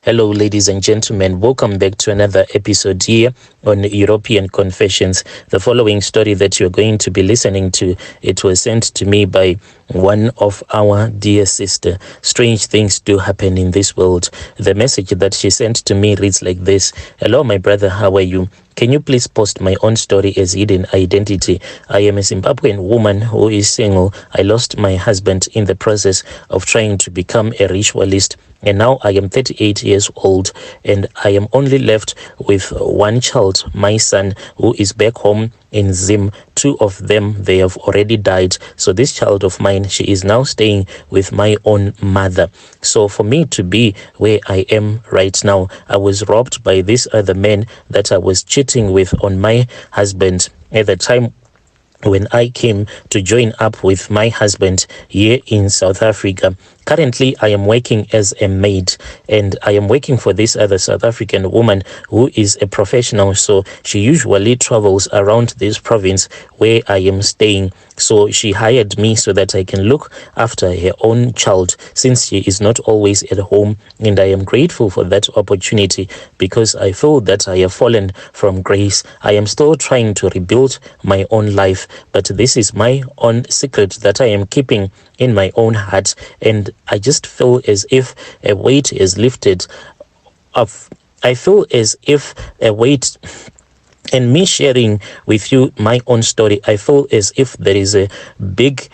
Hello, ladies and gentlemen. Welcome back to another episode here on European Confessions. The following story that you're going to be listening to, it was sent to me by one of our dear sister. Strange things do happen in this world. The message that she sent to me reads like this. Hello, my brother. How are you? Can you please post my own story as hidden identity? I am a Zimbabwean woman who is single. I lost my husband in the process of trying to become a ritualist. And now I am 38 years old and I am only left with one child, my son, who is back home in Zim. Two of them, they have already died. So this child of mine, she is now staying with my own mother. So for me to be where I am right now, I was robbed by this other man that I was cheating with on my husband at the time when I came to join up with my husband here in South Africa. Currently, I am working as a maid and I am working for this other South African woman who is a professional. So she usually travels around this province where I am staying. So she hired me so that I can look after her own child since she is not always at home. And I am grateful for that opportunity because I feel that I have fallen from grace. I am still trying to rebuild my own life, but this is my own secret that I am keeping in my own heart, and I just feel as if a weight is lifted off. I feel as if a weight, and me sharing with you my own story, I feel as if there is a big,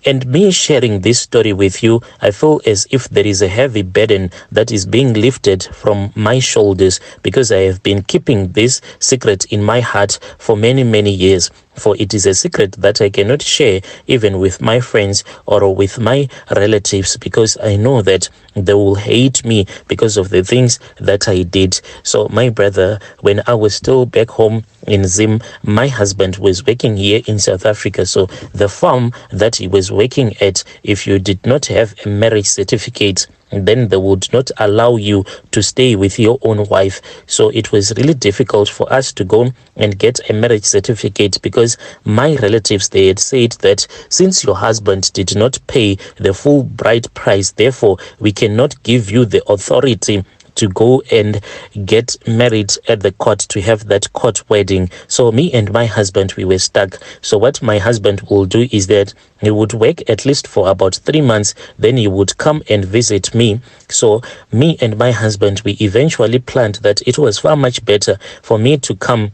and me sharing this story with you, I feel as if there is a heavy burden that is being lifted from my shoulders because I have been keeping this secret in my heart for many, many years. For it is a secret that I cannot share even with my friends or with my relatives because I know that they will hate me because of the things that I did. So my brother, when I was still back home in Zim, my husband was working here in South Africa. So the farm that he was working at, if you did not have a marriage certificate, then they would not allow you to stay with your own wife. So it was really difficult for us to go and get a marriage certificate because my relatives, they had said that since your husband did not pay the full bride price, therefore we cannot give you the authority to go and get married at the court, to have that court wedding. So me and my husband, we were stuck. So what my husband will do is that he would work at least for about 3 months, then he would come and visit me. So me and my husband, we eventually planned that it was far much better for me to come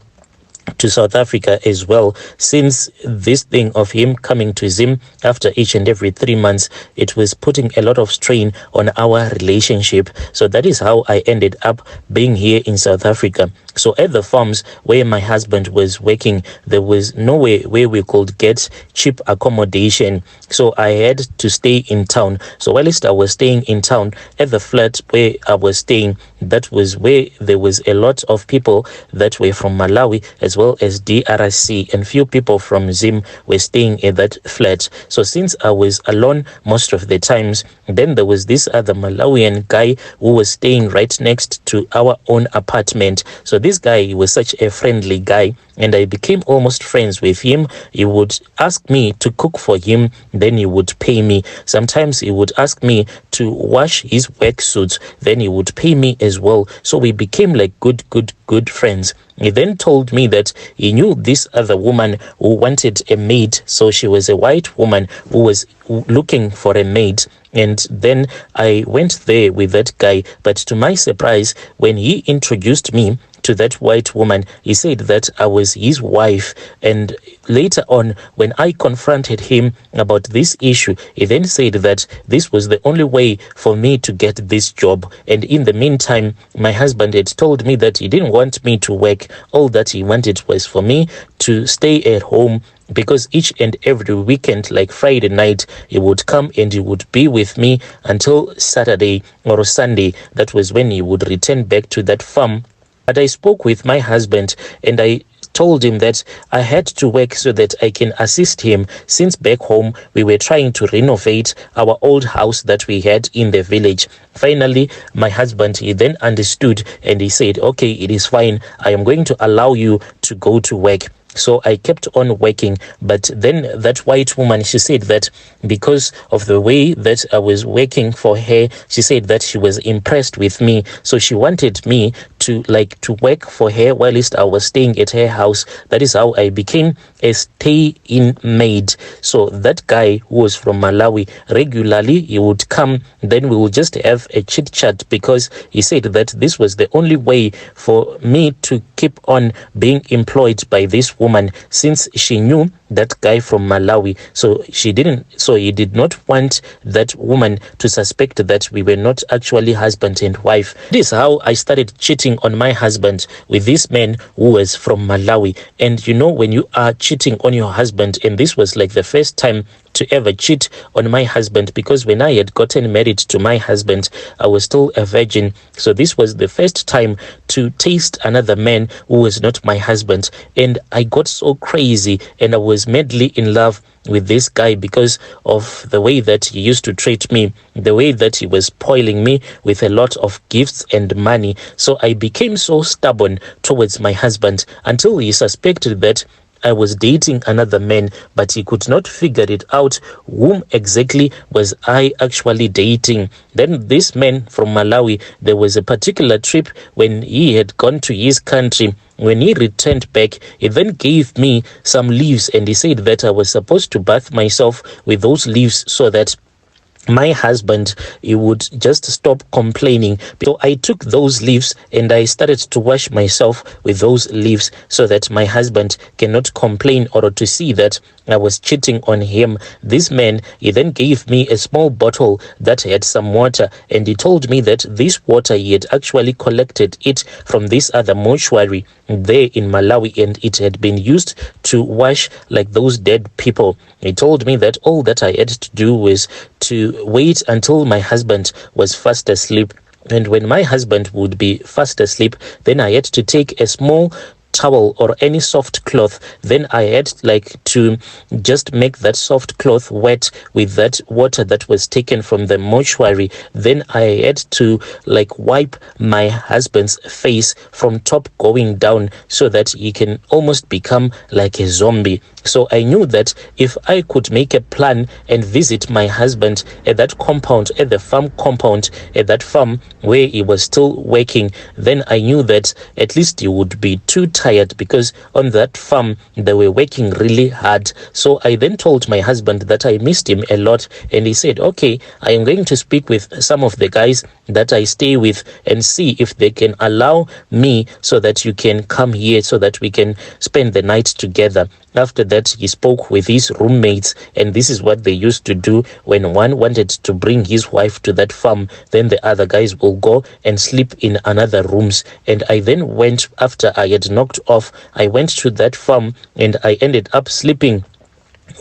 to South Africa as well, since this thing of him coming to Zim after each and every 3 months, it was putting a lot of strain on our relationship. So that is how I ended up being here in South Africa. So at the farms where my husband was working, there was nowhere where we could get cheap accommodation. So I had to stay in town. So whilst I was staying in town, at the flat where I was staying, that was where there was a lot of people that were from Malawi as well as DRC, and few people from Zim were staying at that flat. So since I was alone most of the times, then there was this other Malawian guy who was staying right next to our own apartment. So this guy, he was such a friendly guy and I became almost friends with him. He would ask me to cook for him, then he would pay me. Sometimes he would ask me to wash his work suits, then he would pay me as well. So we became like good friends. He then told me that he knew this other woman who wanted a maid. So she was a white woman who was looking for a maid. And then I went there with that guy. But to my surprise, when he introduced me to that white woman, he said that I was his wife. And later on, when I confronted him about this issue, he then said that this was the only way for me to get this job. And in the meantime, my husband had told me that he didn't want me to work. All that he wanted was for me to stay at home, because each and every weekend, like Friday night, he would come and he would be with me until Saturday or Sunday. That was when he would return back to that farm. But I spoke with my husband and I told him that I had to work so that I can assist him, since back home we were trying to renovate our old house that we had in the village. Finally, my husband, he then understood and he said, okay, it is fine. I am going to allow you to go to work. So I kept on working. But then that white woman, she said that because of the way that I was working for her, she said that she was impressed with me. So she wanted me to work for her whilst I was staying at her house. That is how I became a stay-in maid. So that guy who was from Malawi, regularly he would come, then we would just have a chit chat, because he said that this was the only way for me to keep on being employed by this woman, since she knew that guy from Malawi. So he did not want that woman to suspect that we were not actually husband and wife. This is how I started cheating on my husband with this man who was from Malawi. And when you are cheating on your husband, and this was like the first time to ever cheat on my husband, because when I had gotten married to my husband, I was still a virgin. So this was the first time to taste another man who was not my husband. And I got so crazy, and I was madly in love with this guy because of the way that he used to treat me, the way that he was spoiling me with a lot of gifts and money. So I became so stubborn towards my husband until he suspected that I was dating another man, but he could not figure it out whom exactly was I actually dating. Then this man from Malawi, there was a particular trip when he had gone to his country. When he returned back, he then gave me some leaves, and he said that I was supposed to bath myself with those leaves so that my husband, he would just stop complaining. So I took those leaves and I started to wash myself with those leaves so that my husband cannot complain or to see that I was cheating on him. This man, he then gave me a small bottle that had some water, and he told me that this water, he had actually collected it from this other mortuary there in Malawi, and it had been used to wash like those dead people. He told me that all that I had to do was to wait until my husband was fast asleep, and when my husband would be fast asleep, then I had to take a small towel or any soft cloth. Then I had to just make that soft cloth wet with that water that was taken from the mortuary. Then I had to wipe my husband's face from top going down so that he can almost become like a zombie. So I knew that if I could make a plan and visit my husband at that compound, at the farm compound, at that farm where he was still working, then I knew that at least he would be too tired, because on that farm they were working really hard. So I then told my husband that I missed him a lot, and he said, okay, I am going to speak with some of the guys that I stay with and see if they can allow me so that you can come here so that we can spend the night together. After that, he spoke with his roommates, and this is what they used to do when one wanted to bring his wife to that farm. Then the other guys will go and sleep in another rooms. And I then went, after I had knocked off, I went to that farm and I ended up sleeping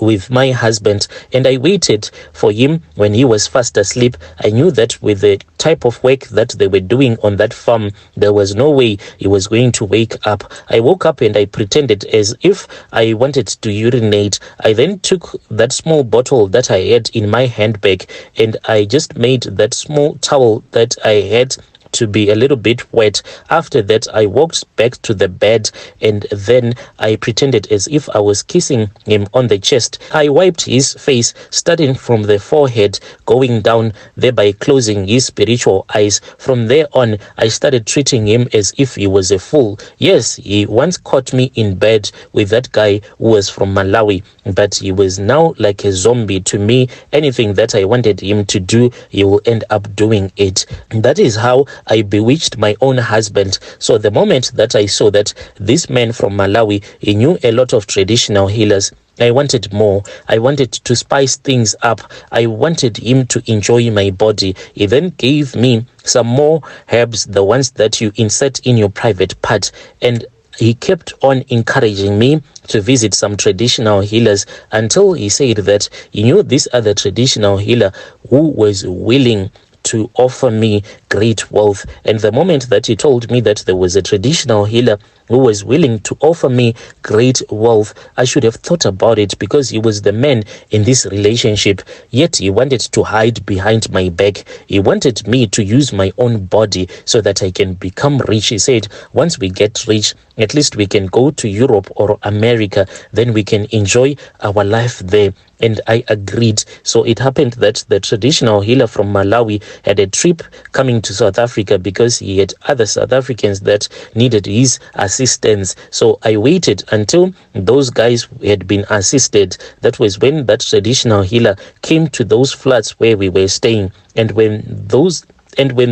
with my husband, and I waited for him when he was fast asleep. I knew that with the type of work that they were doing on that farm, there was no way he was going to wake up. I woke up and I pretended as if I wanted to urinate. I then took that small bottle that I had in my handbag, and I just made that small towel that I had to be a little bit wet. After that, I walked back to the bed, and then I pretended as if I was kissing him on the chest. I wiped his face, starting from the forehead, going down, thereby closing his spiritual eyes. From there on, I started treating him as if he was a fool. Yes, he once caught me in bed with that guy who was from Malawi, but he was now like a zombie to me. Anything that I wanted him to do, he will end up doing it. That is how I bewitched my own husband. So the moment that I saw that this man from Malawi, he knew a lot of traditional healers, I wanted more. I wanted to spice things up. I wanted him to enjoy my body. He then gave me some more herbs, the ones that you insert in your private part, and he kept on encouraging me to visit some traditional healers until he said that he knew this other traditional healer who was willing to offer me great wealth. And the moment that he told me that there was a traditional healer who was willing to offer me great wealth, I should have thought about it, because he was the man in this relationship. Yet he wanted to hide behind my back. He wanted me to use my own body so that I can become rich. He said, once we get rich, at least we can go to Europe or America, then we can enjoy our life there. And I agreed. So it happened that the traditional healer from Malawi had a trip coming to South Africa because he had other South Africans that needed his assistance. So I waited until those guys had been assisted. That was when that traditional healer came to those flats where we were staying. And when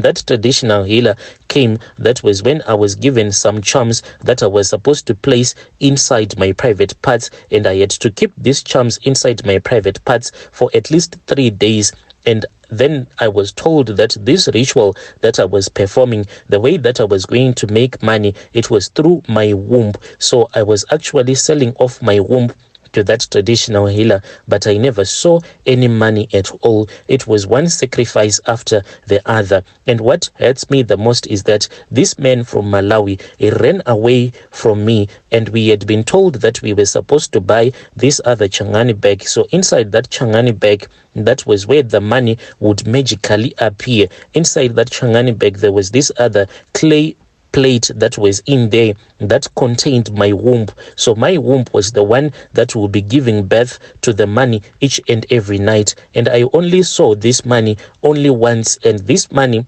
that traditional healer came, that was when I was given some charms that I was supposed to place inside my private parts, and I had to keep these charms inside my private parts for at least 3 days. And then I was told that this ritual that I was performing, the way that I was going to make money, it was through my womb. So I was actually selling off my womb to that traditional healer, but I never saw any money at all. It was one sacrifice after the other. And what hurts me the most is that this man from Malawi, he ran away from me, and we had been told that we were supposed to buy this other Changani bag. So inside that Changani bag, that was where the money would magically appear. Inside that Changani bag, there was this other clay plate that was in there that contained my womb. So my womb was the one that will be giving birth to the money each and every night. And I only saw this money only once, and this money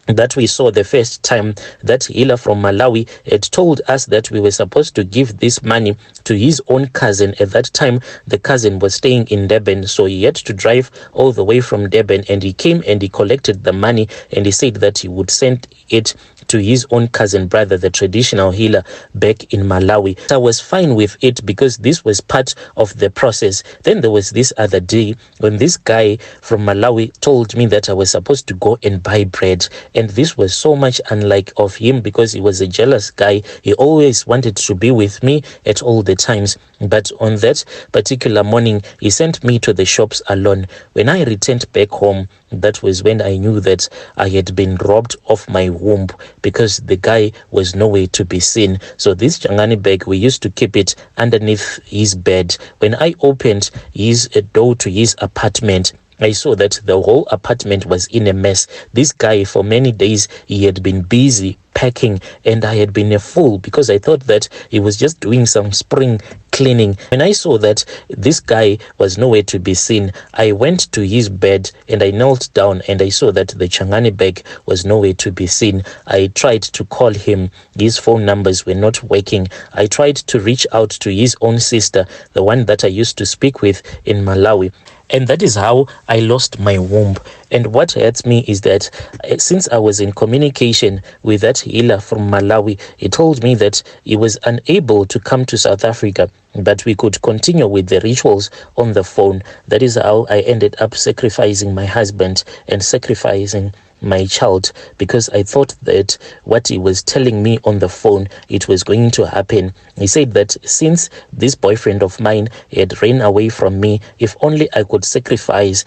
that we saw the first time, that healer from Malawi had told us that we were supposed to give this money to his own cousin. At that time, the cousin was staying in Durban, so he had to drive all the way from Durban, and he came and he collected the money, and he said that he would send it to his own cousin brother, the traditional healer back in Malawi. I was fine with it because this was part of the process. Then there was this other day when this guy from Malawi told me that I was supposed to go and buy bread. And this was so much unlike of him, because he was a jealous guy. He always wanted to be with me at all the times. But on that particular morning, he sent me to the shops alone. When I returned back home, that was when I knew that I had been robbed of my womb, because the guy was nowhere to be seen. So this Changani bag, we used to keep it underneath his bed. When I opened his door to his apartment, I saw that the whole apartment was in a mess. This guy, for many days, he had been busy packing, and I had been a fool because I thought that he was just doing some spring cleaning. When I saw that this guy was nowhere to be seen, I went to his bed and I knelt down, and I saw that the Changani bag was nowhere to be seen. I tried to call him. His phone numbers were not working. I tried to reach out to his own sister, the one that I used to speak with in Malawi. And that is how I lost my womb. And what hurts me is that since I was in communication with that healer from Malawi, he told me that he was unable to come to South Africa, but we could continue with the rituals on the phone. That is how I ended up sacrificing my husband and sacrificing my child, because I thought that what he was telling me on the phone, it was going to happen. He said that since this boyfriend of mine had ran away from me, if only I could sacrifice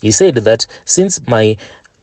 he said that since my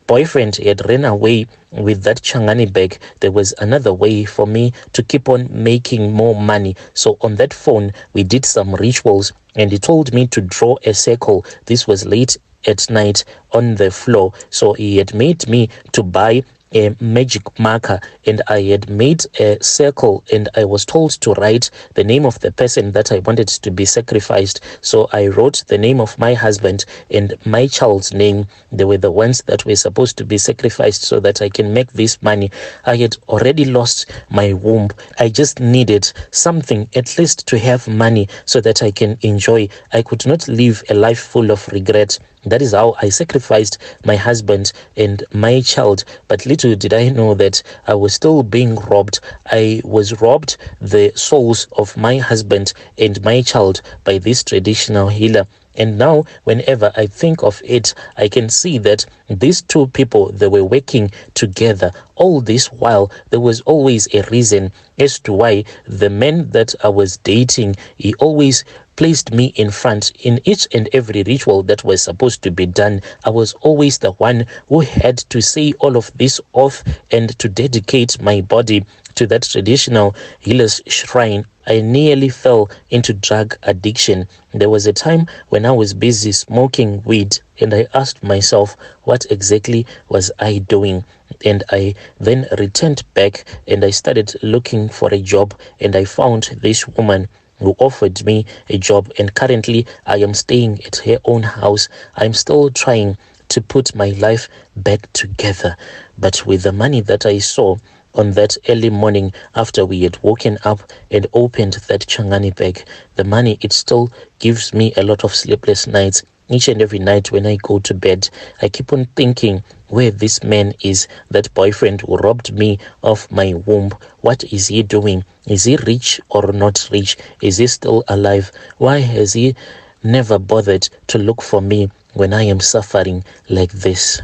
boyfriend had ran away with that Changani bag, there was another way for me to keep on making more money. So on that phone, we did some rituals, and he told me to draw a circle. This was late at night on the floor. So he had made me to buy a magic marker, and I had made a circle, and I was told to write the name of the person that I wanted to be sacrificed. So I wrote the name of my husband and my child's name. They were the ones that were supposed to be sacrificed so that I can make this money. I had already lost my womb. I just needed something, at least to have money so that I can enjoy. I could not live a life full of regret. That is how I sacrificed my husband and my child. But little did I know that I was still being robbed. I was robbed the souls of my husband and my child by this traditional healer. And now, whenever I think of it, I can see that these two people, they were working together. All this while, there was always a reason as to why the man that I was dating, he always placed me in front. In each and every ritual that was supposed to be done, I was always the one who had to say all of this oath and to dedicate my body to that traditional healer's shrine. I nearly fell into drug addiction. There was a time when I was busy smoking weed, and I asked myself, what exactly was I doing? And I then returned back and I started looking for a job, and I found this woman who offered me a job, and currently I am staying at her own house. I'm still trying to put my life back together, but with the money that I saw on that early morning after we had woken up and opened that Changani bag, the money, it still gives me a lot of sleepless nights. Each and every night when I go to bed, I keep on thinking where this man is, that boyfriend who robbed me of my womb. What is he doing? Is he rich or not rich? Is he still alive? Why has he never bothered to look for me when I am suffering like this?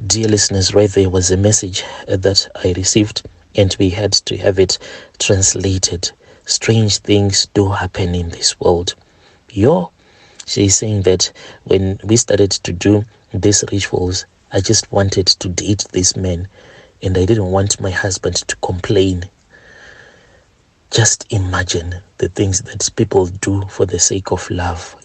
Dear listeners, right there was a message that I received, and we had to have it translated. Strange things do happen in this world. She's saying that when we started to do these rituals, I just wanted to date this man, and I didn't want my husband to complain. Just imagine the things that people do for the sake of love.